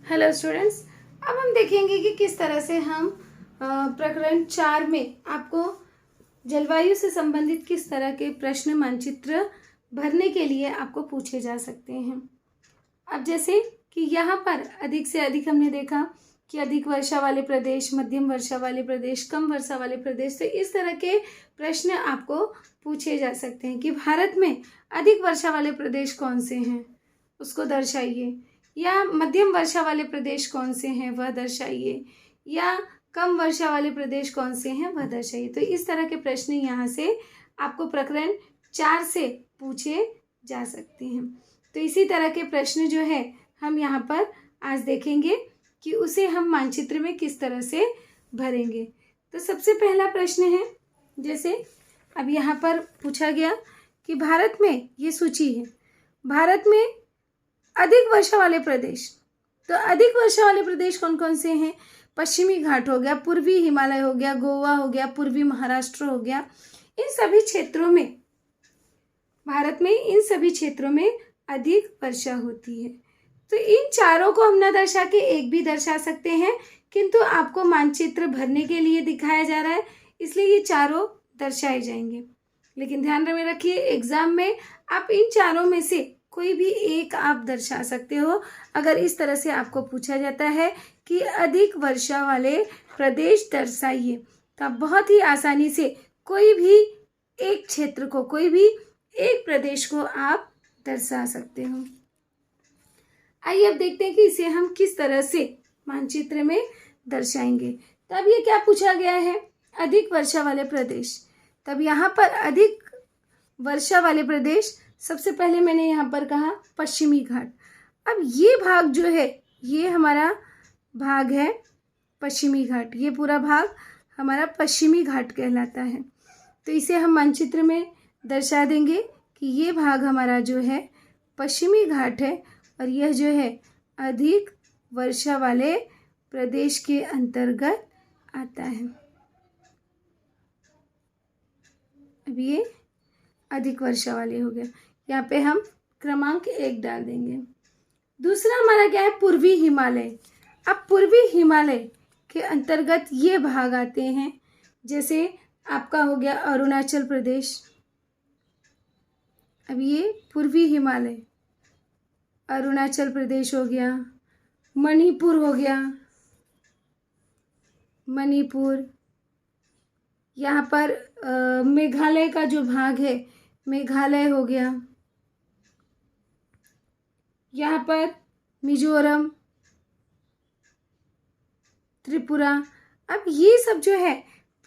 Hello students, अब हम देखेंगे कि किस तरह से हम प्रकरण 4 में आपको जलवायु से संबंधित किस तरह के प्रश्न मानचित्र भरने के लिए आपको पूछे जा सकते हैं। अब जैसे कि यहाँ पर अधिक से अधिक हमने देखा कि अधिक वर्षा वाले प्रदेश, मध्यम वर्षा वाले प्रदेश, कम वर्षा वाले प्रदेश, तो इस तरह के प्रश्न आपको पूछे जा सकते हैं कि भारत में अधिक वर्षा वाले प्रदेश कौन से हैं, उसको दर्शाइए, या मध्यम वर्षा वाले प्रदेश कौन से हैं वह दर्शाइए, या कम वर्षा वाले प्रदेश कौन से हैं वह दर्शाइए। तो इस तरह के प्रश्न यहाँ से आपको प्रकरण 4 से पूछे जा सकते हैं। तो इसी तरह के प्रश्न जो है हम यहाँ पर आज देखेंगे कि उसे हम मानचित्र में किस तरह से भरेंगे। तो सबसे पहला प्रश्न है, जैसे अब यहाँ पर पूछा गया कि भारत में, ये सूची है, भारत में अधिक वर्षा वाले प्रदेश। तो अधिक वर्षा वाले प्रदेश कौन कौन से हैं? पश्चिमी घाट हो गया, पूर्वी हिमालय हो गया, गोवा हो गया, पूर्वी महाराष्ट्र हो गया। इन सभी क्षेत्रों में, भारत में इन सभी क्षेत्रों में अधिक वर्षा होती है। तो इन चारों को हम न दर्शा के एक भी दर्शा सकते हैं, किंतु आपको मानचित्र भरने के लिए दिखाया जा रहा है, इसलिए ये चारों दर्शाए जाएंगे। लेकिन ध्यान में रखिए, एग्जाम में आप इन चारों में से कोई भी एक आप दर्शा सकते हो। अगर इस तरह से आपको पूछा जाता है कि अधिक वर्षा वाले प्रदेश दर्शाइए, तो आप बहुत ही आसानी से कोई भी एक क्षेत्र को, कोई भी एक प्रदेश को आप दर्शा सकते हो। आइए अब देखते हैं कि इसे हम किस तरह से मानचित्र में दर्शाएंगे। तब ये क्या पूछा गया है? अधिक वर्षा वाले प्रदेश। तब यहाँ पर अधिक वर्षा वाले प्रदेश, सबसे पहले मैंने यहाँ पर कहा पश्चिमी घाट। अब ये भाग जो है, ये हमारा भाग है पश्चिमी घाट, ये पूरा भाग हमारा पश्चिमी घाट कहलाता है। तो इसे हम मानचित्र में दर्शा देंगे कि ये भाग हमारा जो है पश्चिमी घाट है, और यह जो है अधिक वर्षा वाले प्रदेश के अंतर्गत आता है। अब ये अधिक वर्षा वाले हो गया, यहाँ पे हम क्रमांक 1 डाल देंगे। दूसरा हमारा क्या है? पूर्वी हिमालय। अब पूर्वी हिमालय के अंतर्गत ये भाग आते हैं, जैसे आपका हो गया अरुणाचल प्रदेश। अब ये पूर्वी हिमालय, अरुणाचल प्रदेश हो गया, मणिपुर हो गया, मणिपुर, यहाँ पर मेघालय का जो भाग है, मेघालय हो गया, यहाँ पर मिजोरम, त्रिपुरा। अब ये सब जो है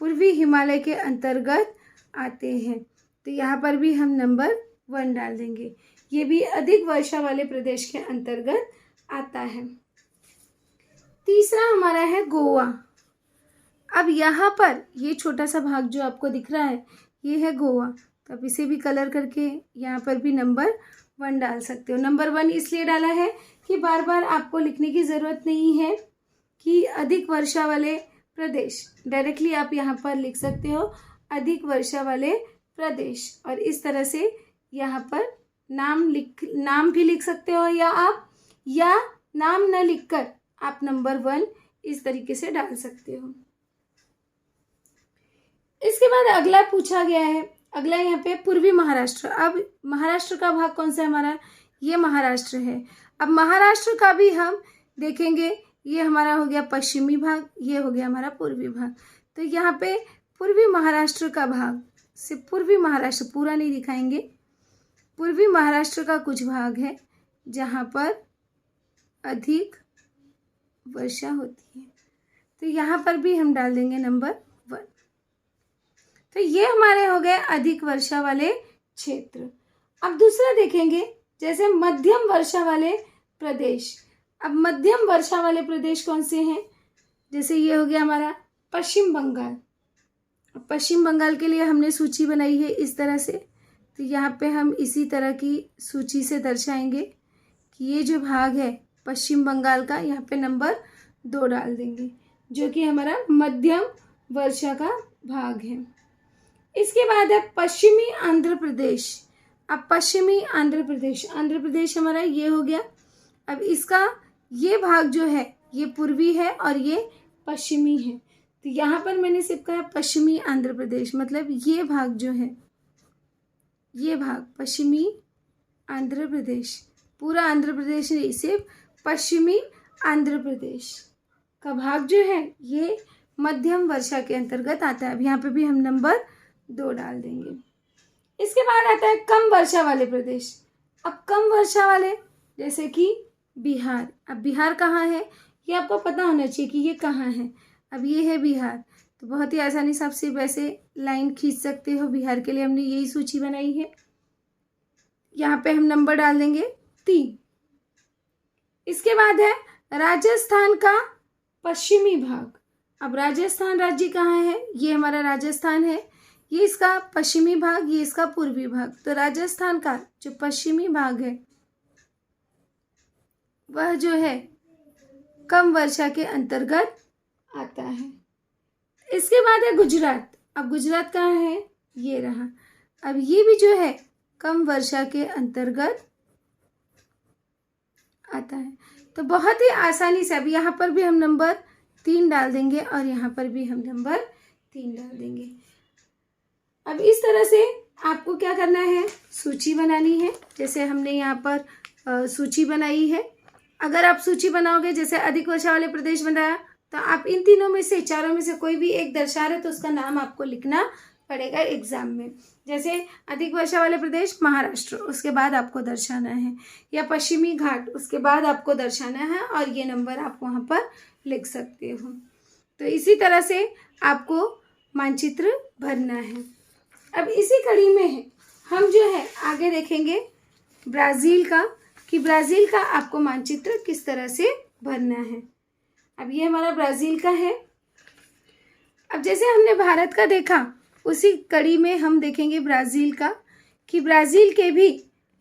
पूर्वी हिमालय के अंतर्गत आते हैं, तो यहाँ पर भी हम नंबर 1 डाल देंगे। ये भी अधिक वर्षा वाले प्रदेश के अंतर्गत आता है। तीसरा हमारा है गोवा। अब यहाँ पर ये छोटा सा भाग जो आपको दिख रहा है, ये है गोवा। तो आप इसे भी कलर करके यहाँ पर भी नंबर 1 डाल सकते हो। नंबर 1 इसलिए डाला है कि बार बार आपको लिखने की ज़रूरत नहीं है कि अधिक वर्षा वाले प्रदेश, डायरेक्टली आप यहाँ पर लिख सकते हो अधिक वर्षा वाले प्रदेश, और इस तरह से यहाँ पर नाम भी लिख सकते हो, या नाम न लिखकर आप नंबर 1 इस तरीके से डाल सकते हो। इसके बाद अगला पूछा गया है, अगला यहाँ पे पूर्वी महाराष्ट्र। अब महाराष्ट्र का भाग कौन सा है हमारा? ये महाराष्ट्र है। अब महाराष्ट्र का भी हम देखेंगे, ये हमारा हो गया पश्चिमी भाग, ये हो गया हमारा पूर्वी भाग। तो यहाँ पे पूर्वी महाराष्ट्र का भाग से, पूर्वी महाराष्ट्र पूरा नहीं दिखाएंगे, पूर्वी महाराष्ट्र का कुछ भाग है जहाँ पर अधिक वर्षा होती है, तो यहाँ पर भी हम डाल देंगे नंबर 1। तो ये हमारे हो गए अधिक वर्षा वाले क्षेत्र। अब दूसरा देखेंगे, जैसे मध्यम वर्षा वाले प्रदेश। अब मध्यम वर्षा वाले प्रदेश कौन से हैं? जैसे ये हो गया हमारा पश्चिम बंगाल। पश्चिम बंगाल के लिए हमने सूची बनाई है इस तरह से, तो यहाँ पे हम इसी तरह की सूची से दर्शाएंगे कि ये जो भाग है पश्चिम बंगाल का, यहाँ पे नंबर 2 डाल देंगे, जो कि हमारा मध्यम वर्षा का भाग है। इसके बाद है पश्चिमी आंध्र प्रदेश। अब पश्चिमी आंध्र प्रदेश, आंध्र प्रदेश हमारा ये हो गया। अब इसका ये भाग जो है ये पूर्वी है और ये पश्चिमी है। तो यहाँ पर मैंने सिर्फ कहा पश्चिमी आंध्र प्रदेश, मतलब ये भाग जो है, ये भाग पश्चिमी आंध्र प्रदेश, पूरा आंध्र प्रदेश नहीं, सिर्फ पश्चिमी आंध्र प्रदेश का भाग जो है ये मध्यम वर्षा के अंतर्गत आता है। अब यहाँ पे भी हम नंबर 2 डाल देंगे। इसके बाद आता है कम वर्षा वाले प्रदेश। अब कम वर्षा वाले जैसे कि बिहार। अब बिहार कहाँ है ये आपको पता होना चाहिए कि ये कहाँ है। अब ये है बिहार, तो बहुत ही आसानी से आप सिर्फ ऐसे लाइन खींच सकते हो। बिहार के लिए हमने यही सूची बनाई है। यहाँ पे हम नंबर डाल देंगे 3। इसके बाद है राजस्थान का पश्चिमी भाग। अब राजस्थान राज्य कहाँ है, ये हमारा राजस्थान है, ये इसका पश्चिमी भाग, ये इसका पूर्वी भाग। तो राजस्थान का जो पश्चिमी भाग है वह जो है कम वर्षा के अंतर्गत आता है। इसके बाद है गुजरात। अब गुजरात कहाँ है, ये रहा। अब ये भी जो है कम वर्षा के अंतर्गत आता है। तो बहुत ही आसानी से अब यहाँ पर भी हम नंबर 3 डाल देंगे और यहाँ पर भी हम नंबर 3 डाल देंगे। अब इस तरह से आपको क्या करना है, सूची बनानी है। जैसे हमने यहाँ पर सूची बनाई है। अगर आप सूची बनाओगे, जैसे अधिक वर्षा वाले प्रदेश बनाया, तो आप इन तीनों में से, चारों में से कोई भी एक दर्शा रहे तो उसका नाम आपको लिखना पड़ेगा एग्जाम में। जैसे अधिक वर्षा वाले प्रदेश महाराष्ट्र, उसके बाद आपको दर्शाना है, या पश्चिमी घाट, उसके बाद आपको दर्शाना है, और ये नंबर आप वहाँ पर लिख सकते हो। तो इसी तरह से आपको मानचित्र भरना है। अब इसी कड़ी में है हम जो है आगे देखेंगे ब्राज़ील का, कि ब्राज़ील का आपको मानचित्र किस तरह से भरना है। अब ये हमारा ब्राज़ील का है। अब जैसे हमने भारत का देखा, उसी कड़ी में हम देखेंगे ब्राज़ील का, कि ब्राज़ील के भी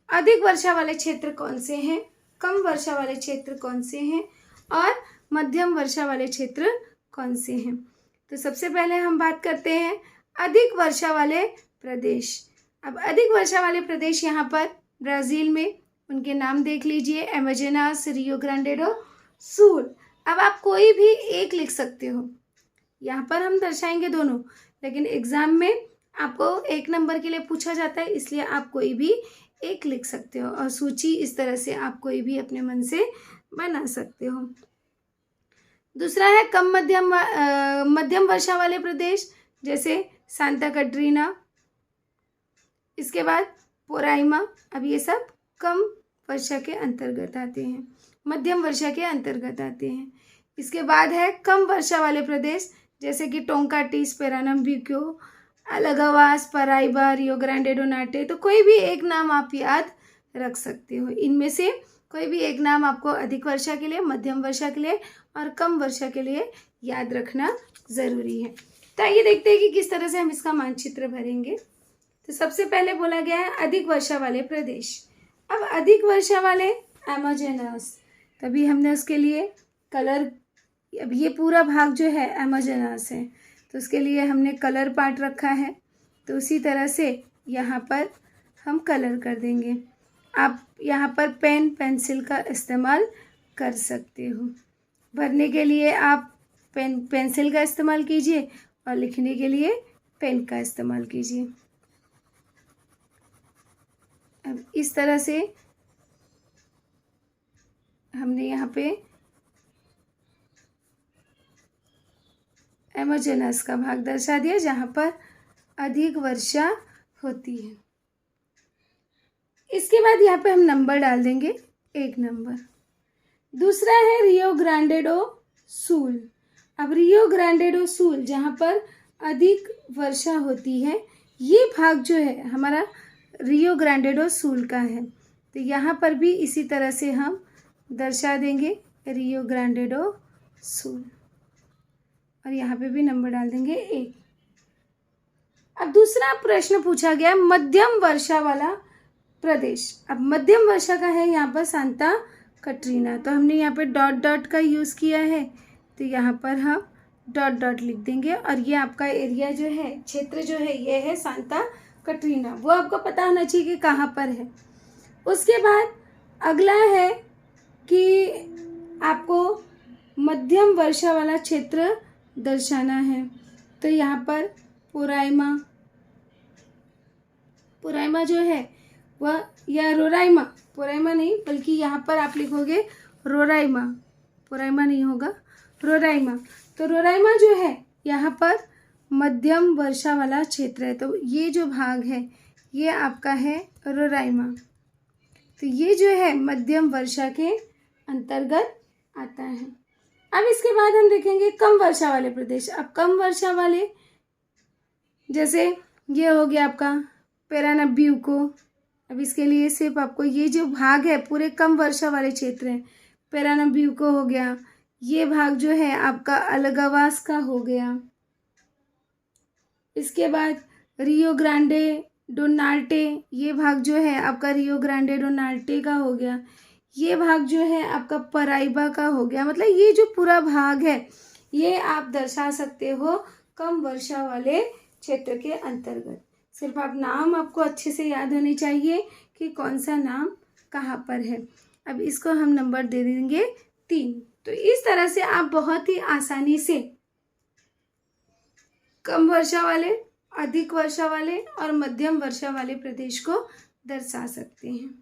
अधिक वर्षा वाले क्षेत्र कौन से हैं, कम वर्षा वाले क्षेत्र कौन से हैं, और मध्यम वर्षा वाले क्षेत्र कौन से हैं। तो सबसे पहले हम बात करते हैं अधिक वर्षा वाले प्रदेश। अब अधिक वर्षा वाले प्रदेश यहाँ पर ब्राज़ील में, उनके नाम देख लीजिए, Amazonas, Rio Grande do Sul. अब आप कोई भी एक लिख सकते हो, यहाँ पर हम दर्शाएंगे दोनों, लेकिन एग्जाम में आपको 1 नंबर के लिए पूछा जाता है, इसलिए आप कोई भी एक लिख सकते हो। और सूची इस तरह से आप कोई भी अपने मन से बना सकते हो। दूसरा है कम मध्यम वर्षा वाले प्रदेश, जैसे सांता कैटरीना, इसके बाद पोराइमा। अब ये सब कम वर्षा के अंतर्गत आते हैं, मध्यम वर्षा के अंतर्गत आते हैं। इसके बाद है कम वर्षा वाले प्रदेश, जैसे कि Tocantins, Pernambuco, Alagoas, Paraiba, Rio Grande do Norte. तो कोई भी एक नाम आप याद रख सकते हो। इनमें से कोई भी एक नाम आपको अधिक वर्षा के लिए, मध्यम वर्षा के लिए और कम वर्षा के लिए याद रखना ज़रूरी है। तो आइए देखते हैं कि किस तरह से हम इसका मानचित्र भरेंगे। तो सबसे पहले बोला गया है अधिक वर्षा वाले प्रदेश। अब अधिक वर्षा वाले अमेजोनास, तभी हमने उसके लिए कलर, अब ये पूरा भाग जो है अमेजोनास है, तो उसके लिए हमने कलर पार्ट रखा है। तो उसी तरह से यहाँ पर हम कलर कर देंगे। आप यहाँ पर पेन पेंसिल का इस्तेमाल कर सकते हो। भरने के लिए आप पेंसिल का इस्तेमाल कीजिए और लिखने के लिए पेन का इस्तेमाल कीजिए। अब इस तरह से हमने यहाँ पे अमेजोनास का भाग दर्शा दिया, जहाँ पर अधिक वर्षा होती है। इसके बाद यहाँ पे हम नंबर डाल देंगे, 1 नंबर। दूसरा है रियो ग्रांडे डो सुल। अब रियो ग्रांडे डो सुल, जहाँ पर अधिक वर्षा होती है, ये भाग जो है हमारा रियो ग्रांडे डो सुल का है। तो यहाँ पर भी इसी तरह से हम दर्शा देंगे रियो ग्रांडे डो सुल, और यहाँ पे भी नंबर डाल देंगे 1। अब दूसरा प्रश्न पूछा गया मध्यम वर्षा वाला प्रदेश। अब मध्यम वर्षा का है यहाँ पर सांता कैटरीना, तो हमने यहाँ पे डॉट डॉट का यूज़ किया है, तो यहाँ पर हम डॉट डॉट लिख देंगे। और ये आपका एरिया जो है, क्षेत्र जो है, ये है सांता कैटरीना, वो आपको पता होना चाहिए कि कहाँ पर है। उसके बाद अगला है कि आपको मध्यम वर्षा वाला क्षेत्र दर्शाना है। तो यहाँ पर पुराइमा, पुराइमा जो है वह, या रोराइमा, पुराइमा नहीं बल्कि यहाँ पर आप लिखोगे रोराइमा, पुराइमा नहीं होगा, रोराइमा। तो रोराइमा जो है यहाँ पर मध्यम वर्षा वाला क्षेत्र है। तो ये जो भाग है ये आपका है रोराइमा। तो ये जो है मध्यम वर्षा के अंतर्गत आता है। अब इसके बाद हम देखेंगे कम वर्षा वाले प्रदेश। अब कम वर्षा वाले, जैसे ये हो गया आपका पेरानाब्यूको। अब इसके लिए सिर्फ आपको ये जो भाग है पूरे कम वर्षा वाले क्षेत्र हैं। पेरानाब्यूको हो गया, ये भाग जो है आपका अलगावास का हो गया। इसके बाद रियो ग्रांडे डो नॉर्टे, ये भाग जो है आपका रियो ग्रांडे डो नॉर्टे का हो गया। ये भाग जो है आपका पराइबा का हो गया। मतलब ये जो पूरा भाग है ये आप दर्शा सकते हो कम वर्षा वाले क्षेत्र के अंतर्गत। सिर्फ आप नाम आपको अच्छे से याद होने चाहिए कि कौन सा नाम कहाँ पर है। अब इसको हम नंबर दे देंगे 3। तो इस तरह से आप बहुत ही आसानी से कम वर्षा वाले, अधिक वर्षा वाले और मध्यम वर्षा वाले प्रदेश को दर्शा सकते हैं।